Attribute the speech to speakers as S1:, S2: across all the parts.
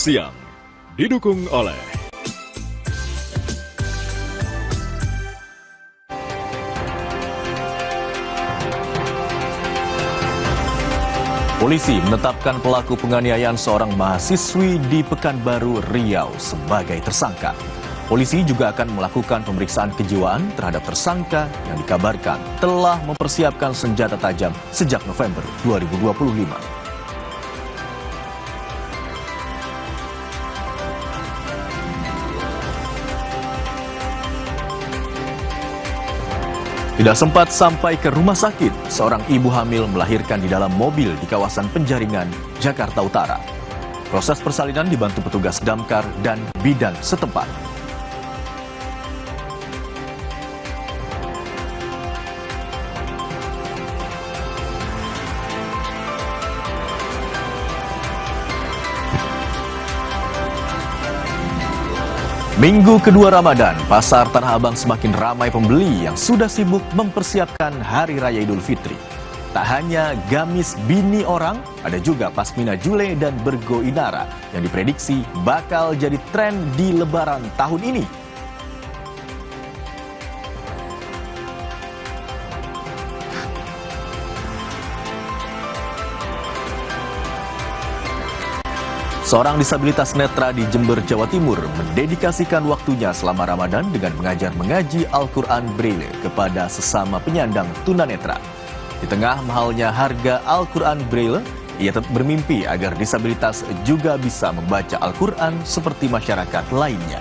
S1: Siang didukung oleh polisi menetapkan pelaku penganiayaan seorang mahasiswi di Pekanbaru, Riau sebagai tersangka. Polisi juga akan melakukan pemeriksaan kejiwaan terhadap tersangka yang dikabarkan telah mempersiapkan senjata tajam sejak November 2025. Tidak sempat sampai ke rumah sakit, seorang ibu hamil melahirkan di dalam mobil di kawasan Penjaringan, Jakarta Utara. Proses persalinan dibantu petugas damkar dan bidan setempat. Minggu kedua Ramadan, pasar Tanah Abang semakin ramai pembeli yang sudah sibuk mempersiapkan Hari Raya Idul Fitri. Tak hanya gamis bini orang, ada juga pasmina jule dan bergo inara yang diprediksi bakal jadi tren di Lebaran tahun ini. Seorang disabilitas netra di Jember, Jawa Timur mendedikasikan waktunya selama Ramadan dengan mengajar mengaji Al-Quran Braille kepada sesama penyandang tunanetra. Di tengah mahalnya harga Al-Quran Braille, ia tetap bermimpi agar disabilitas juga bisa membaca Al-Quran seperti masyarakat lainnya.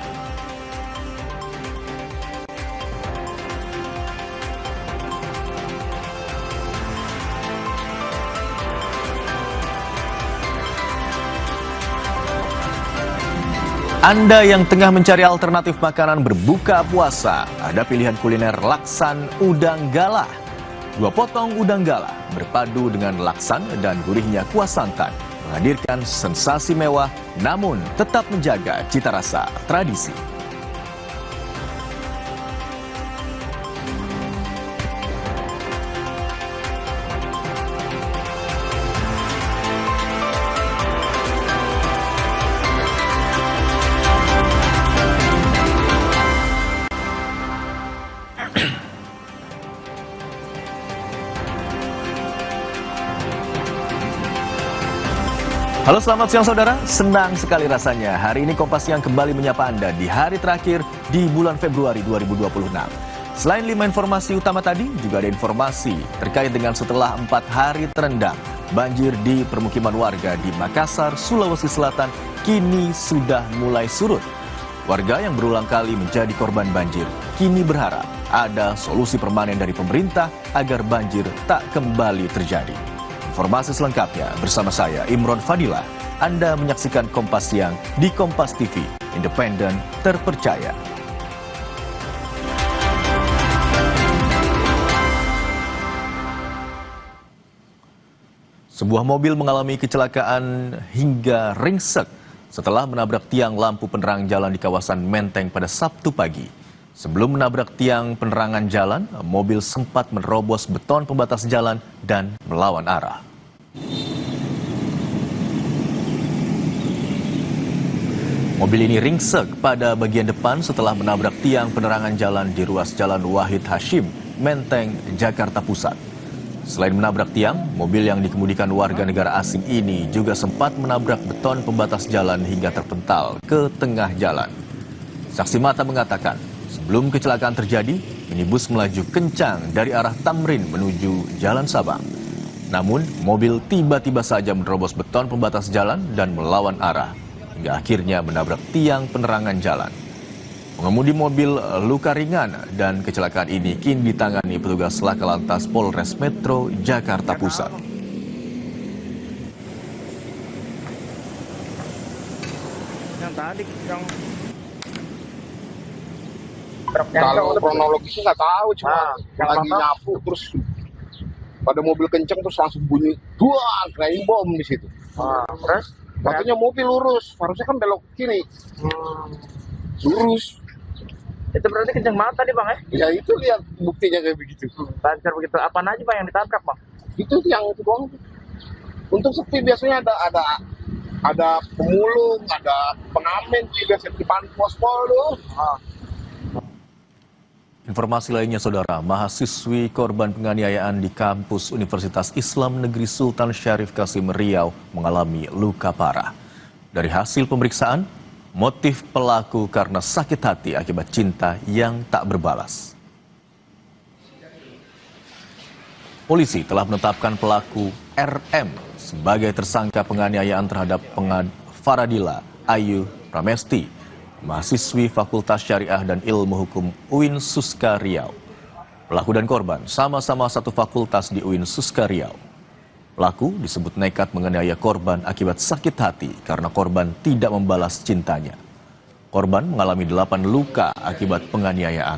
S1: Anda yang tengah mencari alternatif makanan berbuka puasa, ada pilihan kuliner laksan udang galah. 2 potong udang galah berpadu dengan laksan dan gurihnya kuah santan, menghadirkan sensasi mewah namun tetap menjaga cita rasa tradisi. Halo, selamat siang saudara, senang sekali rasanya hari ini Kompas Siang kembali menyapa Anda di hari terakhir di bulan Februari 2026. Selain 5 informasi utama tadi, juga ada informasi terkait dengan setelah 4 hari terendam, banjir di permukiman warga di Makassar, Sulawesi Selatan kini sudah mulai surut. Warga yang berulang kali menjadi korban banjir kini berharap ada solusi permanen dari pemerintah agar banjir tak kembali terjadi. Informasi selengkapnya bersama saya Imron Fadilah. Anda menyaksikan Kompas Siang di Kompas TV, independen, terpercaya. Sebuah mobil mengalami kecelakaan hingga ringsek setelah menabrak tiang lampu penerang jalan di kawasan Menteng pada Sabtu pagi. Sebelum menabrak tiang penerangan jalan, mobil sempat menerobos beton pembatas jalan dan melawan arah. Mobil ini ringsek pada bagian depan setelah menabrak tiang penerangan jalan di ruas Jalan Wahid Hashim, Menteng, Jakarta Pusat. Selain menabrak tiang, mobil yang dikemudikan warga negara asing ini juga sempat menabrak beton pembatas jalan hingga terpental ke tengah jalan. Saksi mata mengatakan, sebelum kecelakaan terjadi, minibus melaju kencang dari arah Tamrin menuju Jalan Sabang. Namun, mobil tiba-tiba saja menerobos beton pembatas jalan dan melawan arah, hingga akhirnya menabrak tiang penerangan jalan. Pengemudi mobil luka ringan dan kecelakaan ini kini ditangani petugas Laka Lantas Polres Metro Jakarta Pusat.
S2: Yang tadi yang
S3: kalau kronologisnya nggak tahu, cuma lagi nyapu terus pada mobil kenceng terus langsung bunyi duang, kirain bom di situ.
S2: Terus
S3: Waktunya mobil lurus, harusnya kan belok kiri. Lurus.
S2: itu berarti kenceng banget tadi bang ya?
S3: Ya itu lihat buktinya kayak begitu.
S2: Lancar begitu. Apaan aja bang yang ditabrak bang?
S3: Itu yang itu doang. Untuk sepi biasanya ada ada pemulung, ada pengamen juga di depan pospol tuh.
S1: Informasi lainnya, Saudara, mahasiswi korban penganiayaan di kampus Universitas Islam Negeri Sultan Syarif Kasim Riau mengalami luka parah. Dari hasil pemeriksaan, motif pelaku karena sakit hati akibat cinta yang tak berbalas. Polisi telah menetapkan pelaku RM sebagai tersangka penganiayaan terhadap Faradila Ayu Pramesti, mahasiswi Fakultas Syariah dan Ilmu Hukum UIN Suska Riau. Pelaku dan korban sama-sama satu fakultas di UIN Suska Riau. Pelaku disebut nekat menganiaya korban akibat sakit hati karena korban tidak membalas cintanya. Korban mengalami 8 luka akibat penganiayaan.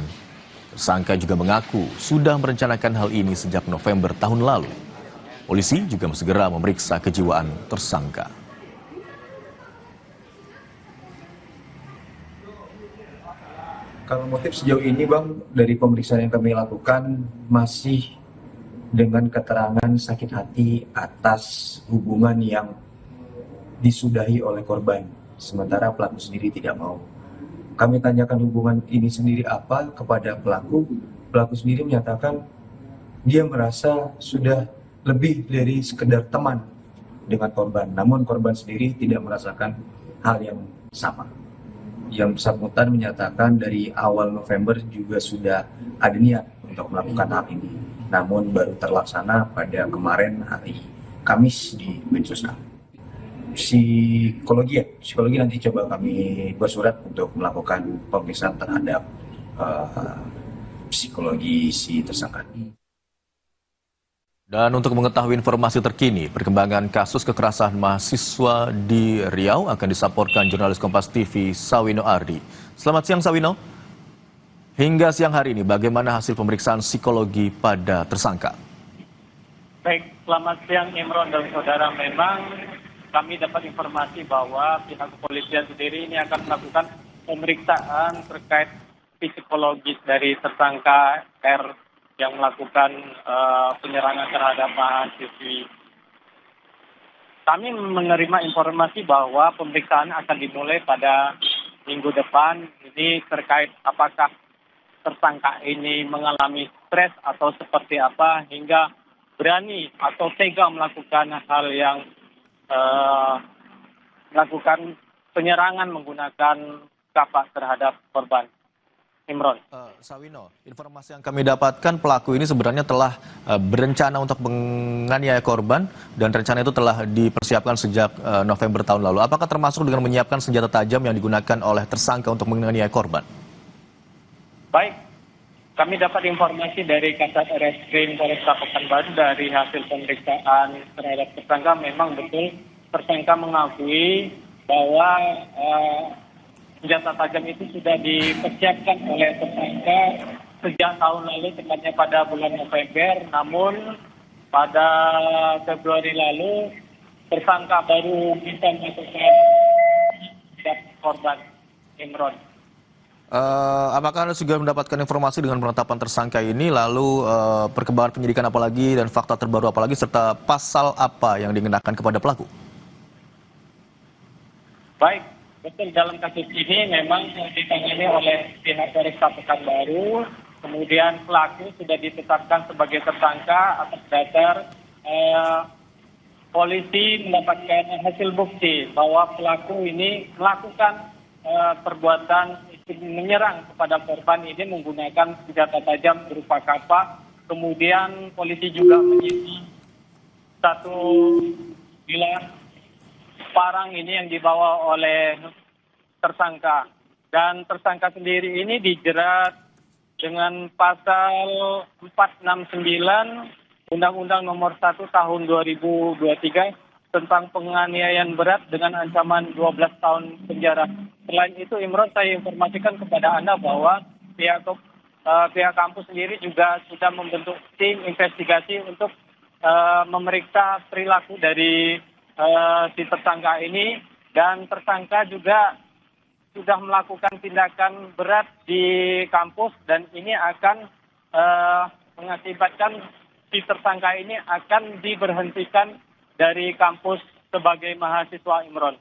S1: Tersangka juga mengaku sudah merencanakan hal ini sejak November tahun lalu. Polisi juga segera memeriksa kejiwaan tersangka.
S4: Kalau motif sejauh ini, Bang, dari pemeriksaan yang kami lakukan masih dengan keterangan sakit hati atas hubungan yang disudahi oleh korban, sementara pelaku sendiri tidak mau. Kami tanyakan hubungan ini sendiri apa kepada pelaku. Pelaku sendiri menyatakan dia merasa sudah lebih dari sekedar teman dengan korban. Namun korban sendiri tidak merasakan hal yang sama. Yang bersangkutan menyatakan dari awal November juga sudah ada niat untuk melakukan hal ini. Namun baru terlaksana pada kemarin hari Kamis di Winsuska. Psikologi nanti coba kami bersurat untuk melakukan pemeriksaan terhadap psikologi si tersangka.
S1: Dan untuk mengetahui informasi terkini, perkembangan kasus kekerasan mahasiswa di Riau akan disaporkan jurnalis Kompas TV Sawino Ardi. Selamat siang, Sawino. Hingga siang hari ini, bagaimana hasil pemeriksaan psikologi pada tersangka?
S5: Baik, selamat siang Imron dan saudara. Memang kami dapat informasi bahwa pihak kepolisian sendiri ini akan melakukan pemeriksaan terkait psikologis dari tersangka R yang melakukan penyerangan terhadap mahasiswi. Kami menerima informasi bahwa pemeriksaan akan dimulai pada minggu depan. Ini terkait apakah tersangka ini mengalami stres atau seperti apa hingga berani atau tega melakukan hal yang melakukan penyerangan menggunakan kapak terhadap korban. Imron.
S1: Sawino, informasi yang kami dapatkan pelaku ini sebenarnya telah berencana untuk menganiaya korban dan rencana itu telah dipersiapkan sejak November tahun lalu. Apakah termasuk dengan menyiapkan senjata tajam yang digunakan oleh tersangka untuk menganiaya korban?
S5: Baik, kami dapat informasi dari Kasat Reskrim Polresta Pekanbaru dari hasil pemeriksaan terhadap tersangka. Memang betul tersangka mengakui bahwa senjata tajam itu sudah dipersiapkan oleh tersangka sejak tahun lalu, tepatnya pada bulan November. Namun pada Februari lalu tersangka baru bisa melakukan korban. Imron.
S1: Apakah Anda juga mendapatkan informasi dengan penetapan tersangka ini, lalu perkembangan penyidikan apalagi dan fakta terbaru apalagi, serta pasal apa yang dikenakan kepada pelaku?
S5: Baik, betul, dalam kasus ini memang ditangani oleh pihak Polresta Pekanbaru. Kemudian pelaku sudah ditetapkan sebagai tersangka atas dasar polisi mendapatkan hasil bukti bahwa pelaku ini melakukan perbuatan menyerang kepada korban ini menggunakan senjata tajam berupa kapak. Kemudian polisi juga menyita satu bilah parang ini yang dibawa oleh tersangka. Dan tersangka sendiri ini dijerat dengan pasal 469 Undang-Undang Nomor 1 Tahun 2023 tentang penganiayaan berat dengan ancaman 12 tahun penjara. Selain itu, Imron, saya informasikan kepada Anda bahwa pihak kampus sendiri juga sudah membentuk tim investigasi untuk memeriksa perilaku dari si tersangka ini, dan tersangka juga sudah melakukan tindakan berat di kampus, dan ini akan mengakibatkan si tersangka ini akan diberhentikan dari kampus sebagai mahasiswa, Imron.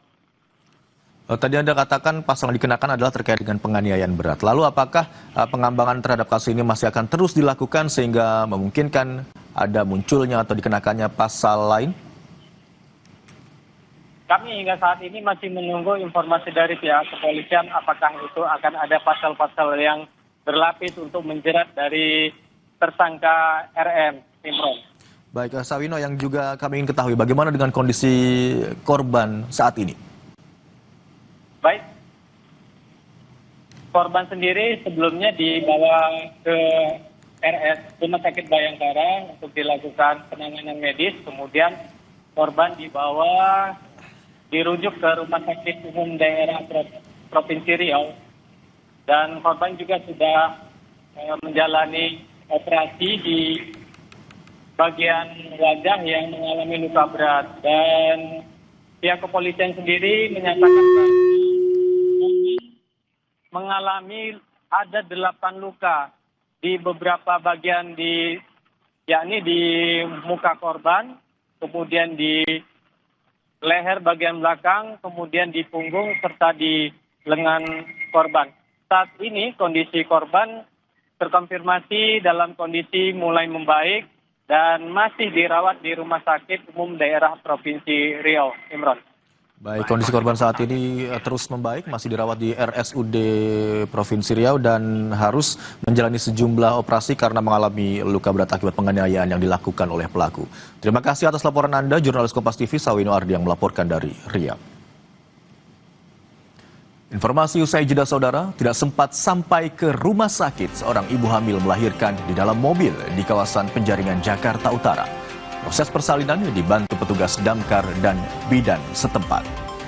S1: Tadi Anda katakan pasal yang dikenakan adalah terkait dengan penganiayaan berat. Lalu apakah pengembangan terhadap kasus ini masih akan terus dilakukan sehingga memungkinkan ada munculnya atau dikenakannya pasal lain?
S5: Kami hingga saat ini masih menunggu informasi dari pihak kepolisian apakah itu akan ada pasal-pasal yang berlapis untuk menjerat dari tersangka RM, Imron.
S1: Baik, Sawino, yang juga kami ingin ketahui bagaimana dengan kondisi korban saat ini?
S5: Baik, korban sendiri sebelumnya dibawa ke RS Rumah Sakit Bayangkara untuk dilakukan penanganan medis, kemudian korban dirujuk ke Rumah Sakit Umum Daerah Provinsi Riau, dan korban juga sudah menjalani operasi di bagian wajah yang mengalami luka berat, dan pihak kepolisian sendiri menyatakan mengalami ada 8 luka di beberapa bagian yakni di muka korban, kemudian di leher bagian belakang, kemudian di punggung serta di lengan korban. Saat ini kondisi korban terkonfirmasi dalam kondisi mulai membaik dan masih dirawat di Rumah Sakit Umum Daerah Provinsi Riau, Imron.
S1: Baik, kondisi korban saat ini terus membaik, masih dirawat di RSUD Provinsi Riau dan harus menjalani sejumlah operasi karena mengalami luka berat akibat penganiayaan yang dilakukan oleh pelaku. Terima kasih atas laporan Anda, jurnalis Kompas TV Sawino Ardi yang melaporkan dari Riau. Informasi usai jeda, saudara, tidak sempat sampai ke rumah sakit, seorang ibu hamil melahirkan di dalam mobil di kawasan Penjaringan, Jakarta Utara. Proses persalinan dibantu petugas damkar dan bidan setempat.